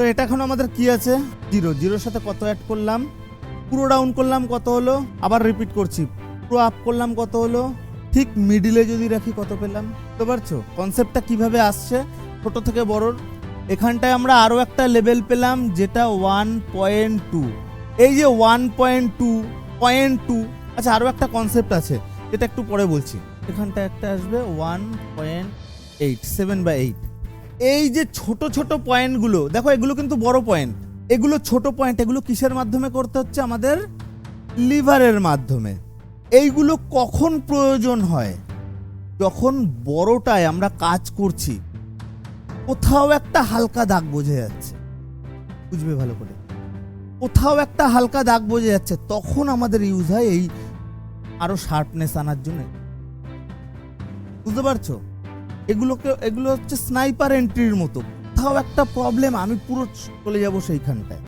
তো এটা এখন আমাদের কি আছে, জিরো। জিরোর সাথে কত অ্যাড করলাম, পুরো ডাউন করলাম কত হলো, আবার রিপিট করছি, পুরো আপ করলাম কত হলো, ঠিক মিডিলে যদি রাখি কত পেলাম। বুঝতে পারছো কনসেপ্টটা কিভাবে আসছে ছোট থেকে বড়র। এখানটায় আমরা আরো একটা লেভেল পেলাম যেটা 1.2। এই যে 1.2, আচ্ছা আরো একটা কনসেপ্ট আছে যেটা একটু পরে বলছি। এখানটা একটা আসবে 1.8, 7/8। এই যে ছোট ছোট পয়েন্টগুলো দেখো, এগুলো কিন্তু বড় পয়েন্ট, এগুলো ছোট পয়েন্ট, এগুলো কিসের মাধ্যমে করতে হচ্ছে, আমাদের লিভারের মাধ্যমে। এইগুলো কখন প্রয়োজন হয়, যখন বড়টায় আমরা কাজ করছি, কোথাও একটা হালকা দাগ বোঝা যাচ্ছে, বুঝবে ভালো করে, কোথাও একটা হালকা দাগ বোঝা যাচ্ছে, তখন আমাদের ইউজ হয় এই আরো শার্পনেস আনার জন্য। বুঝতে পারছো, এগুলো হচ্ছে স্নাইপার এন্ট্রির মতো। কোথাও একটা প্রবলেম, আমি পুরো চলে যাব সেইখানটায়।